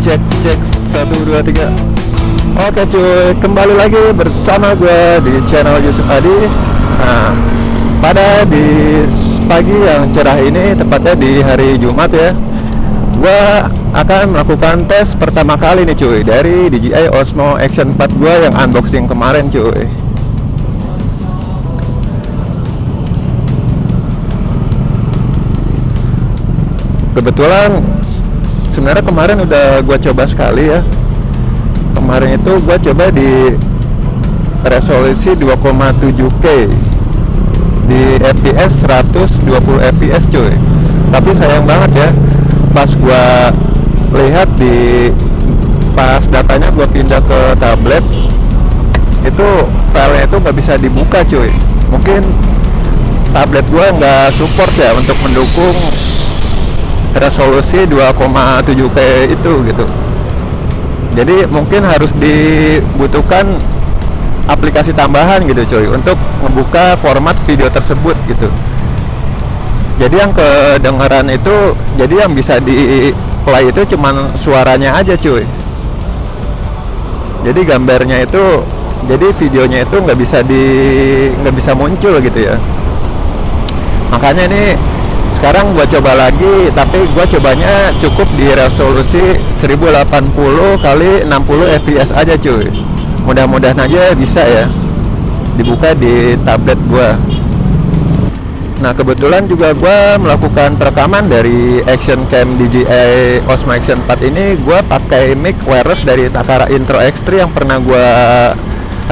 cek cek 1 2 3. Oke cuy, kembali lagi bersama gue di channel Yusuf Adi. Nah, pada di pagi yang cerah ini, tepatnya di hari Jumat ya, gue akan melakukan tes pertama kali nih cuy dari DJI Osmo Action 4 gue yang unboxing kemarin cuy. Kebetulan sebenarnya kemarin udah gue coba sekali ya. Kemarin itu gue coba di resolusi 2,7K di fps 120 fps cuy. Tapi sayang banget ya, pas gue lihat pas datanya gue pindah ke tablet, itu filenya itu nggak bisa dibuka cuy. Mungkin tablet gue nggak support ya untuk mendukung resolusi 2,7K itu gitu. Jadi mungkin harus dibutuhkan aplikasi tambahan gitu cuy untuk membuka format video tersebut gitu. Jadi yang kedengeran itu, jadi yang bisa di play itu cuman suaranya aja cuy. Jadi gambarnya itu, jadi videonya itu nggak bisa muncul gitu ya. Makanya ini sekarang gue coba lagi, tapi gue cobanya cukup di resolusi 1080 x 60 fps aja cuy. Mudah-mudahan aja bisa ya dibuka di tablet gue. Nah kebetulan juga gue melakukan perekaman dari action cam DJI Osmo Action 4 ini. Gue pakai mic wireless dari Takara Intro X3 yang pernah gue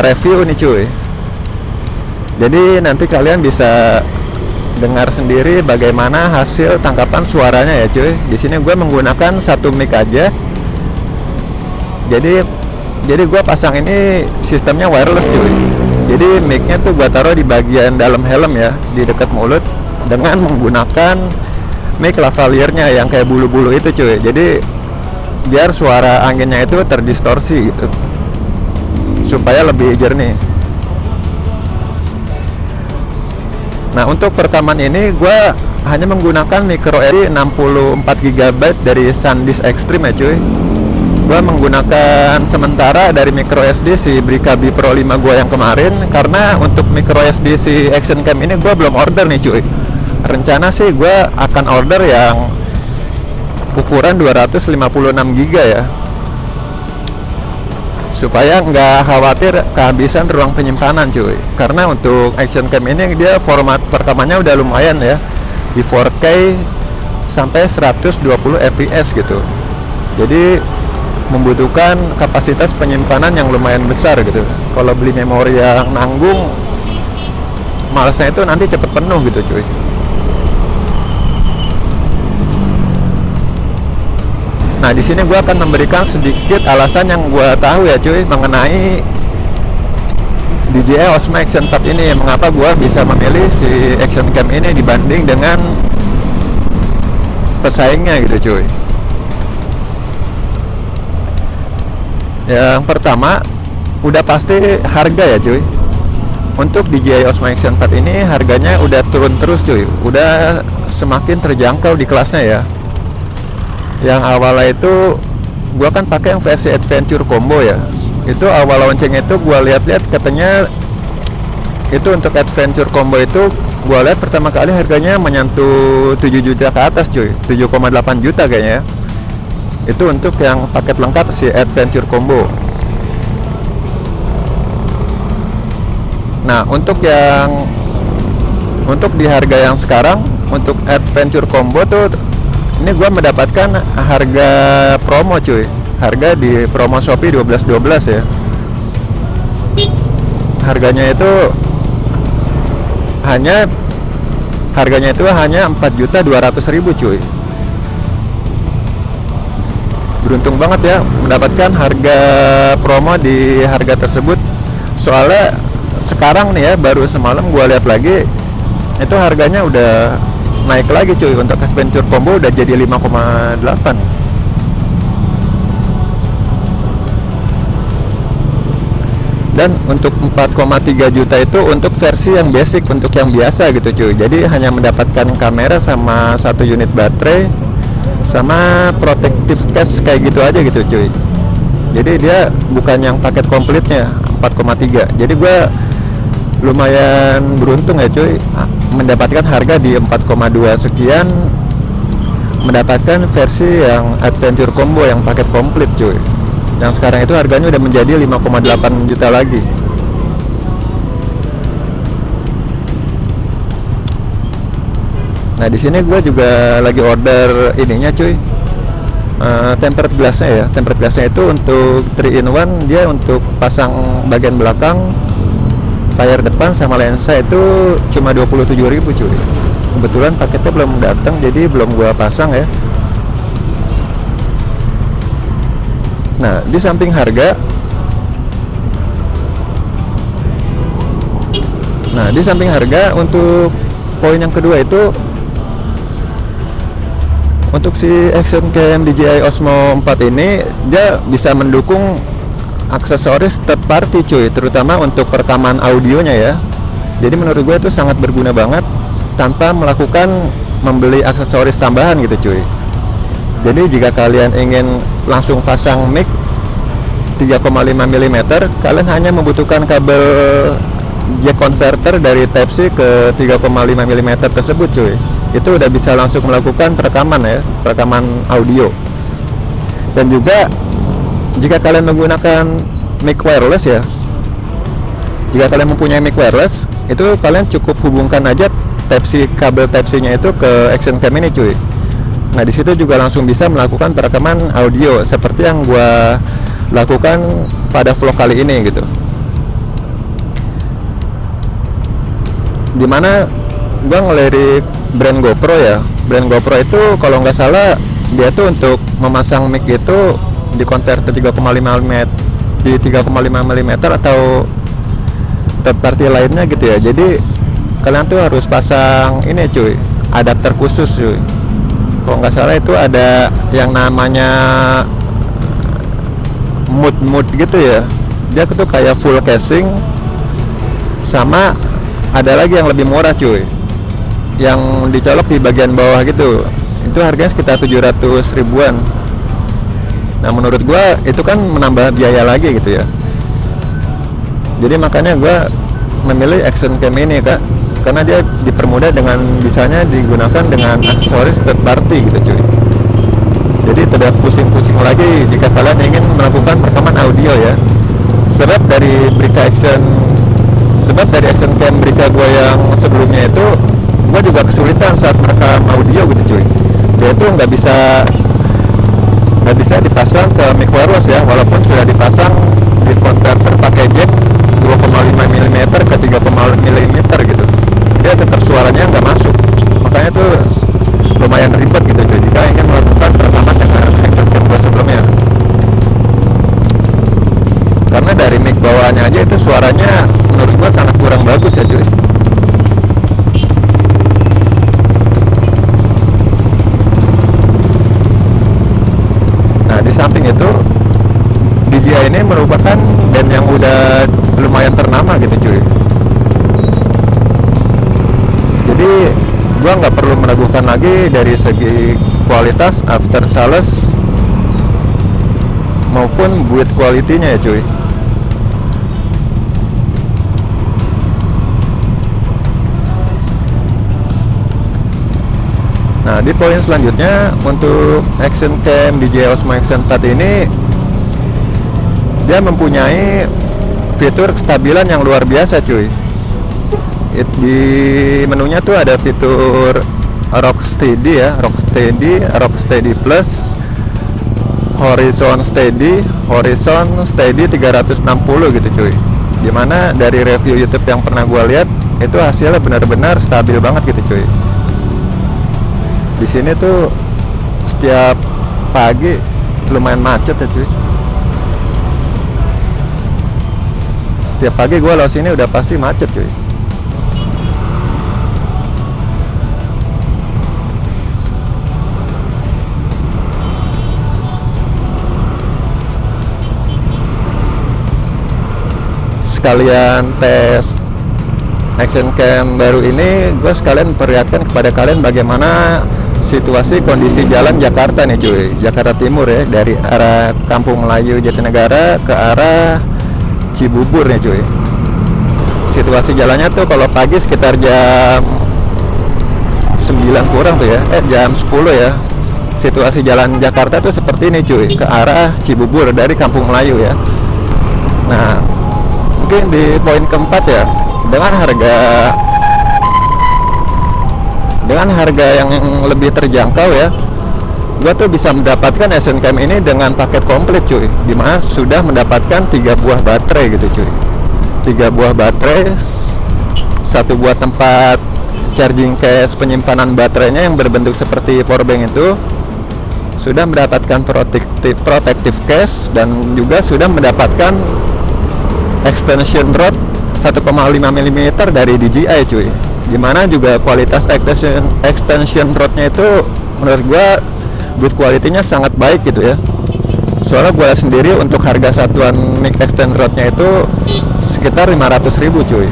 review nih cuy. Jadi nanti kalian bisa dengar sendiri bagaimana hasil tangkapan suaranya ya cuy. Di sini gue menggunakan satu mic aja. Jadi gue pasang ini sistemnya wireless cuy. Jadi micnya tuh gue taruh di bagian dalam helm ya, di dekat mulut, dengan menggunakan mic lavaliernya yang kayak bulu-bulu itu cuy. Jadi biar suara anginnya itu terdistorsi gitu, supaya lebih jernih. Nah untuk perekaman ini gue hanya menggunakan micro SD 64 GB dari SanDisk Extreme ya cuy. Gue menggunakan sementara dari micro SD si Brica B Pro 5 gue yang kemarin, karena untuk micro SD si Action Cam ini gue belum order nih cuy. Rencana sih gue akan order yang ukuran 256 GB ya, supaya nggak khawatir kehabisan ruang penyimpanan cuy. Karena untuk action cam ini dia format perekamannya udah lumayan ya, di 4K sampai 120 fps gitu. Jadi membutuhkan kapasitas penyimpanan yang lumayan besar gitu. Kalau beli memori yang nanggung, malesnya itu nanti cepet penuh gitu cuy. Nah di sini gue akan memberikan sedikit alasan yang gue tahu ya cuy mengenai DJI Osmo Action 4 ini, mengapa gue bisa memilih si Action Cam ini dibanding dengan pesaingnya gitu cuy. Yang pertama udah pasti harga ya cuy. Untuk DJI Osmo Action 4 ini harganya udah turun terus cuy, udah semakin terjangkau di kelasnya ya. Yang awalnya itu gua kan pakai yang versi Adventure Combo ya. Itu awal launching itu gua lihat-lihat katanya itu untuk Adventure Combo itu gua lihat pertama kali harganya menyentuh 7 juta ke atas cuy, 7,8 juta kayaknya. Itu untuk yang paket lengkap si Adventure Combo. Nah untuk di harga yang sekarang untuk Adventure Combo tuh, ini gue mendapatkan harga promo cuy. Harga di promo Shopee 12.12 ya. Harganya itu hanya 4.200.000 cuy. Beruntung banget ya mendapatkan harga promo di harga tersebut. Soalnya sekarang nih ya, baru semalam gue lihat lagi, itu harganya udah naik lagi cuy. Untuk Adventure Combo udah jadi 5,8. Dan untuk 4,3 juta itu untuk versi yang basic, untuk yang biasa gitu cuy. Jadi hanya mendapatkan kamera sama 1 unit baterai sama protective case kayak gitu aja gitu cuy. Jadi dia bukan yang paket komplitnya 4,3. Jadi gue lumayan beruntung ya cuy, mendapatkan harga di 4,2 sekian, mendapatkan versi yang adventure combo yang paket komplit cuy. Yang sekarang itu harganya udah menjadi 5,8 juta lagi. Nah di sini gue juga lagi order ininya cuy, tempered glassnya ya. Tempered glassnya itu untuk 3-in-1, dia untuk pasang bagian belakang, layar depan sama lensa itu cuma 27.000 cuy. Kebetulan paketnya belum datang jadi belum gua pasang ya. Nah di samping harga, untuk poin yang kedua itu untuk si Action Cam DJI Osmo 4 ini, dia bisa mendukung aksesoris third party cuy, terutama untuk perekaman audionya ya. Jadi menurut gue itu sangat berguna banget tanpa melakukan membeli aksesoris tambahan gitu cuy. Jadi jika kalian ingin langsung pasang mic 3,5 mm, kalian hanya membutuhkan kabel jack converter dari Type-C ke 3,5 mm tersebut cuy. Itu udah bisa langsung melakukan perekaman audio. Dan juga jika kalian menggunakan mic wireless ya, jika kalian mempunyai mic wireless, itu kalian cukup hubungkan aja Type-C, kabel Type-C nya itu ke Action Cam ini cuy. Nah di situ juga langsung bisa melakukan perekaman audio seperti yang gua lakukan pada vlog kali ini gitu. Dimana gua ngelirik brand GoPro ya. Brand GoPro itu kalau nggak salah dia tuh untuk memasang mic itu di converter 3,5 mm di 3,5 mm atau third party lainnya gitu ya. Jadi kalian tuh harus pasang ini cuy, adapter khusus cuy. Kalau nggak salah itu ada yang namanya mode gitu ya. Dia tuh kayak full casing, sama ada lagi yang lebih murah cuy, yang dicolok di bagian bawah gitu. Itu harganya sekitar 700 ribuan. Nah menurut gua itu kan menambah biaya lagi gitu ya. Jadi makanya gua memilih Action Cam ini kak, karena dia dipermudah dengan bisanya digunakan dengan aksesoris third party gitu cuy. Jadi tidak pusing-pusing lagi jika kalian ingin melakukan rekaman audio ya. Sebab dari Action Cam Bricka gua yang sebelumnya itu, gua juga kesulitan saat merekam audio gitu cuy. Dia itu nggak bisa dipasang ke mic wireless ya, walaupun sudah dipasang di converter pakai jack 2,5 mm ke 3,5 mm gitu, dia tetap suaranya nggak masuk. Makanya tuh lumayan ribet gitu cuy jika ingin melakukan perekaman dengan Action Cam gua sebelumnya. Karena dari mic bawaannya aja itu suaranya menurut gua sangat kurang bagus ya cuy. Nah di samping itu DJI ini merupakan band yang udah lumayan ternama gitu cuy. Jadi gua nggak perlu meragukan lagi dari segi kualitas after sales maupun build quality-nya ya cuy. Nah di poin selanjutnya untuk Action Cam DJI Osmo Action 4 ini, dia mempunyai fitur kestabilan yang luar biasa cuy. Di menunya tuh ada fitur Rocksteady ya, Rocksteady Plus, Horizon Steady 360 gitu cuy. Dimana dari review YouTube yang pernah gua lihat itu hasilnya benar-benar stabil banget gitu cuy. Di sini tuh setiap pagi lumayan macet ya cuy. Setiap pagi gua lewat sini udah pasti macet cuy. Sekalian tes Action Cam baru ini, gue sekalian perlihatkan kepada kalian bagaimana situasi kondisi jalan Jakarta nih cuy, Jakarta Timur ya, dari arah Kampung Melayu Jatinegara ke arah Cibubur nih cuy. Situasi jalannya tuh kalau pagi sekitar jam 9 kurang tuh ya, jam 10 ya. Situasi jalan Jakarta tuh seperti ini cuy, ke arah Cibubur dari Kampung Melayu ya. Nah, mungkin di poin keempat ya, dengan harga yang lebih terjangkau ya, gua tuh bisa mendapatkan Asian Cam ini dengan paket komplit cuy, dimana sudah mendapatkan 3 buah baterai gitu cuy. 3 buah baterai, 1 buah tempat charging case penyimpanan baterainya yang berbentuk seperti powerbank itu, sudah mendapatkan protective case, dan juga sudah mendapatkan extension rod 1,5 mm dari DJI cuy. Dimana juga kualitas extension rodnya itu menurut gua build quality-nya sangat baik gitu ya. Soalnya gua sendiri untuk harga satuan mic extend rodnya itu sekitar 500.000 cuy.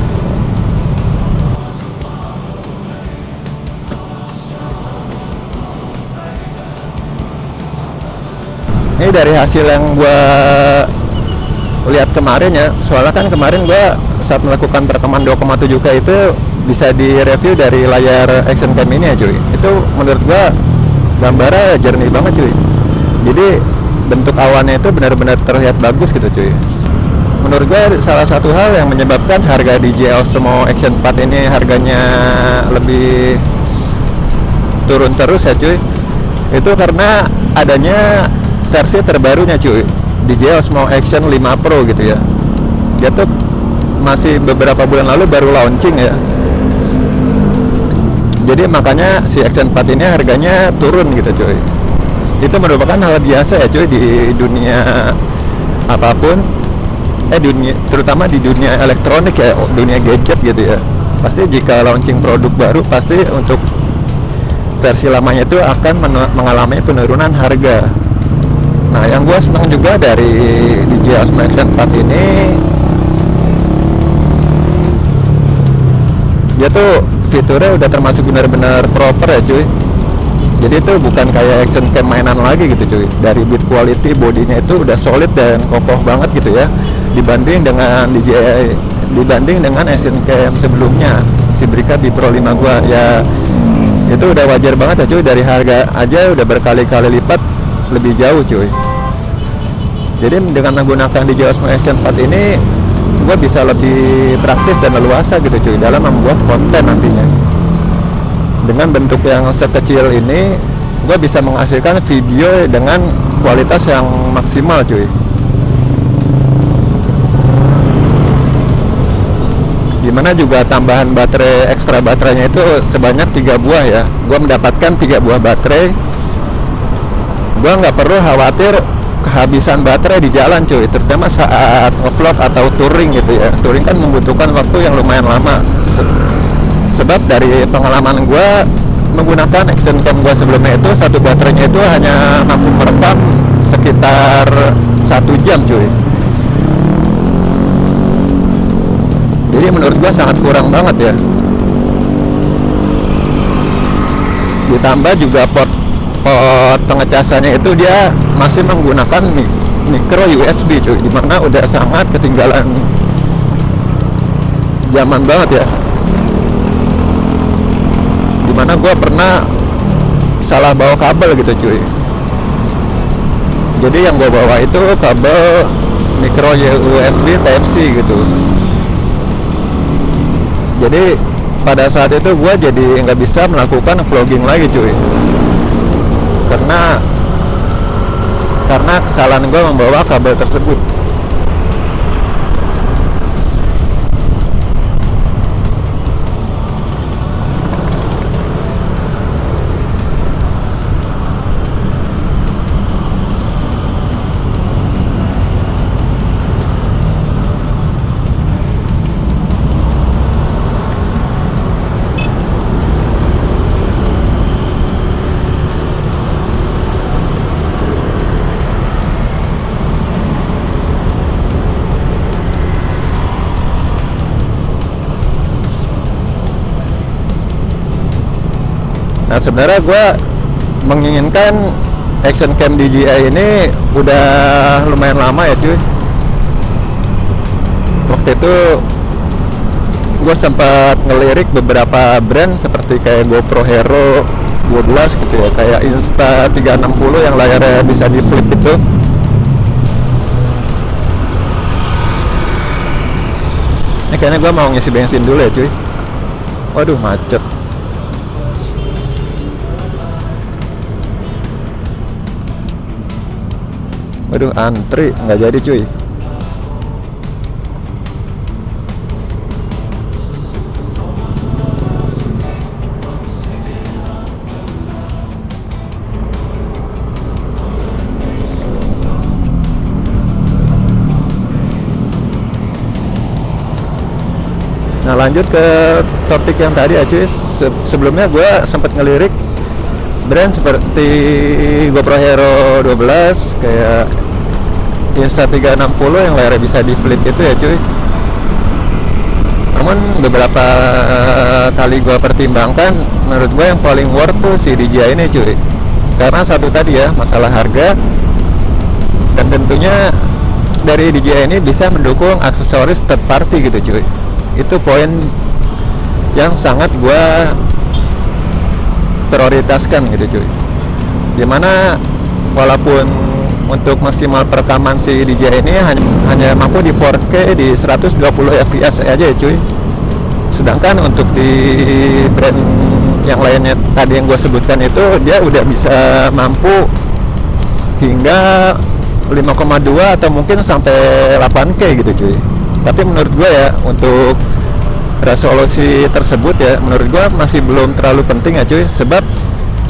Ini dari hasil yang gua lihat kemarin ya, soalnya kan kemarin gua saat melakukan perekaman 2,7K itu bisa direview dari layar action cam ini ya cuy. Itu menurut gua gambarnya jernih banget cuy. Jadi bentuk awannya itu benar-benar terlihat bagus gitu cuy. Menurut gua salah satu hal yang menyebabkan harga DJI Osmo Action 4 ini harganya lebih turun terus ya cuy, itu karena adanya versi terbarunya cuy, DJI Osmo Action 5 Pro gitu ya. Dia tuh masih beberapa bulan lalu baru launching ya. Jadi makanya si Action 4 ini harganya turun gitu cuy. Itu merupakan hal biasa ya cuy di dunia apapun, terutama di dunia elektronik ya, dunia gadget gitu ya. Pasti jika launching produk baru, pasti untuk versi lamanya itu akan mengalami penurunan harga. Nah, yang gue senang juga dari DJI Osmo Action 4 ini, dia tuh fiturnya udah termasuk benar-benar proper ya cuy. Jadi itu bukan kayak action cam mainan lagi gitu cuy. Dari build quality, bodinya itu udah solid dan kokoh banget gitu ya, dibanding dengan action cam sebelumnya, si Brica B Pro 5 gua ya. Itu udah wajar banget ya cuy, dari harga aja udah berkali-kali lipat lebih jauh cuy. Jadi dengan menggunakan DJI Osmo Action 4 ini, gue bisa lebih praktis dan leluasa gitu cuy dalam membuat konten nantinya. Dengan bentuk yang sekecil ini, gue bisa menghasilkan video dengan kualitas yang maksimal cuy. Dimana juga tambahan baterai, ekstra baterainya itu sebanyak 3 buah ya. Gue mendapatkan 3 buah baterai. Gue nggak perlu khawatir kehabisan baterai di jalan cuy, terutama saat nge-vlog atau touring gitu ya. Touring kan membutuhkan waktu yang lumayan lama. Sebab dari pengalaman gue menggunakan action cam gue sebelumnya itu, satu baterainya itu hanya mampu merekam sekitar 1 jam cuy. Jadi menurut gue sangat kurang banget ya. Ditambah juga port pengecasannya itu dia masih menggunakan micro USB cuy, dimana udah sangat ketinggalan zaman banget ya. Dimana gue pernah salah bawa kabel gitu cuy. Jadi yang gue bawa itu kabel micro USB Type C gitu. Jadi pada saat itu gue jadi nggak bisa melakukan vlogging lagi cuy, karena kesalahan gue membawa kabel tersebut. Nah sebenarnya gue menginginkan action cam DJI ini udah lumayan lama ya cuy. Waktu itu gue sempat ngelirik beberapa brand seperti kayak GoPro Hero 12 gitu ya, kayak Insta360 yang layarnya bisa di flip itu. Ini kayaknya gue mau ngisi bensin dulu ya cuy. Waduh macet. Waduh antri, nggak jadi cuy. Nah lanjut ke topik yang tadi ya cuy. Sebelumnya gue sempat ngelirik brand seperti GoPro Hero 12, kayak Insta360 yang layarnya bisa di flip itu ya cuy. Namun beberapa kali gue pertimbangkan, menurut gue yang paling worth tuh si DJI ini cuy. Karena satu tadi ya, masalah harga, dan tentunya dari DJI ini bisa mendukung aksesoris third party gitu cuy. Itu poin yang sangat gue prioritaskan gitu cuy. Dimana walaupun untuk maksimal perekaman si DJI ini hanya mampu di 4K di 120 fps aja ya cuy. Sedangkan untuk di brand yang lainnya tadi yang gue sebutkan itu dia udah bisa mampu hingga 5,2 atau mungkin sampai 8K gitu cuy. Tapi menurut gue ya, untuk resolusi tersebut ya, menurut gue masih belum terlalu penting ya cuy. Sebab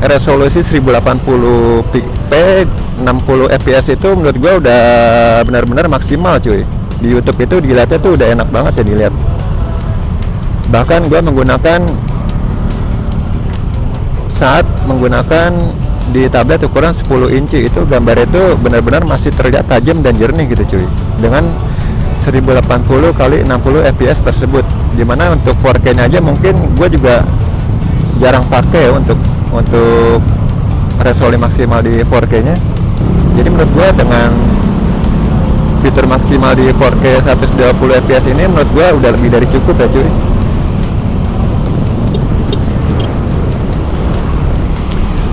resolusi 1080p 60 fps itu menurut gue udah benar-benar maksimal cuy. Di YouTube itu dilihatnya tuh udah enak banget ya dilihat. Bahkan gue menggunakan saat menggunakan di tablet ukuran 10 inci itu, gambar itu benar-benar masih terlihat tajam dan jernih gitu cuy, dengan 1080 kali 60 fps tersebut. Dimana untuk 4K nya aja mungkin gue juga jarang pakai ya untuk resolusi maksimal di 4K nya. Jadi menurut gue dengan fitur maksimal di 4K 120 fps ini menurut gue udah lebih dari cukup ya cuy.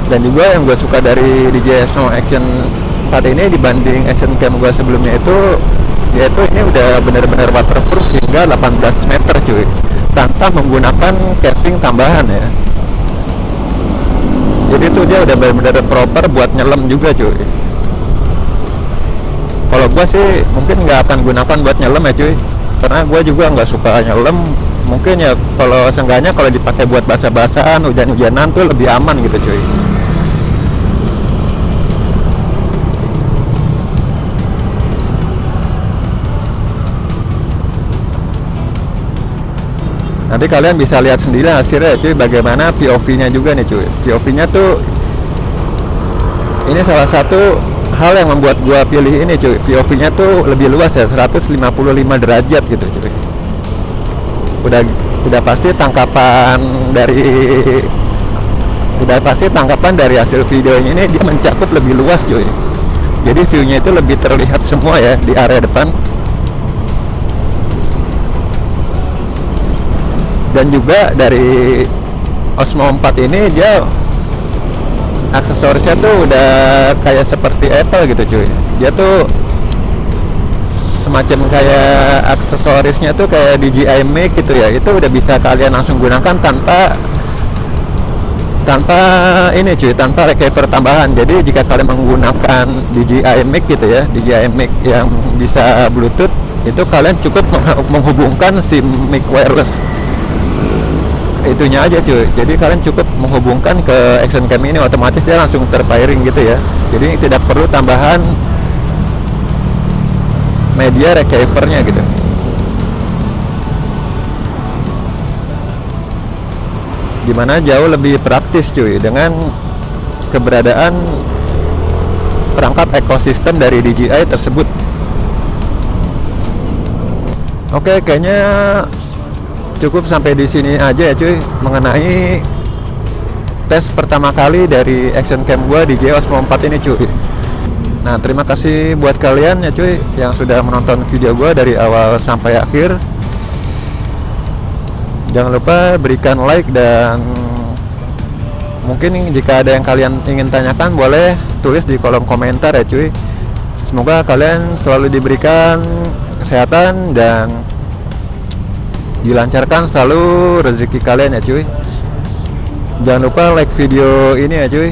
Dan juga yang gue suka dari DJI Osmo Action 4 ini dibanding action cam gue sebelumnya itu, yaitu ini udah benar-benar waterproof hingga 18 meter cuy, tanpa menggunakan casing tambahan ya. Jadi tuh dia udah benar-benar proper buat nyelam juga cuy. Kalau gua sih mungkin nggak akan gunakan buat nyelam ya cuy, karena gua juga nggak suka nyelam. Mungkin ya kalau seenggaknya kalau dipakai buat basah-basahan, hujan-hujanan tuh lebih aman gitu cuy. Nanti kalian bisa lihat sendiri hasilnya cuy, bagaimana POV-nya juga nih cuy. POV-nya tuh ini salah satu hal yang membuat gua pilih ini cuy. POV-nya tuh lebih luas ya, 155 derajat gitu cuy. Udah pasti tangkapan dari hasil videonya ini dia mencakup lebih luas cuy. Jadi view-nya itu lebih terlihat semua ya di area depan. Dan juga dari Osmo 4 ini dia aksesorisnya tuh udah kayak seperti Apple gitu cuy. Dia tuh semacam kayak aksesorisnya tuh kayak DJI Mic gitu ya. Itu udah bisa kalian langsung gunakan tanpa ini cuy, tanpa receiver tambahan. Jadi jika kalian menggunakan DJI Mic gitu ya, DJI Mic yang bisa Bluetooth, itu kalian cukup menghubungkan si mic wireless itunya aja cuy. Jadi kalian cukup menghubungkan ke action cam ini, otomatis dia langsung terpairing gitu ya. Jadi tidak perlu tambahan media receivernya gitu. Dimana jauh lebih praktis cuy dengan keberadaan perangkat ekosistem dari DJI tersebut. Oke, kayaknya cukup sampai di sini aja ya cuy mengenai tes pertama kali dari action cam gua di GE Osmo 4 ini cuy. Nah, terima kasih buat kalian ya cuy yang sudah menonton video gua dari awal sampai akhir. Jangan lupa berikan like, dan mungkin jika ada yang kalian ingin tanyakan boleh tulis di kolom komentar ya cuy. Semoga kalian selalu diberikan kesehatan dan dilancarkan selalu rezeki kalian ya cuy. Jangan lupa like video ini ya cuy,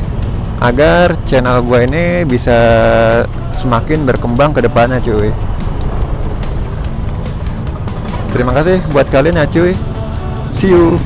agar channel gua ini bisa semakin berkembang ke depannya cuy. Terima kasih buat kalian ya cuy. See you.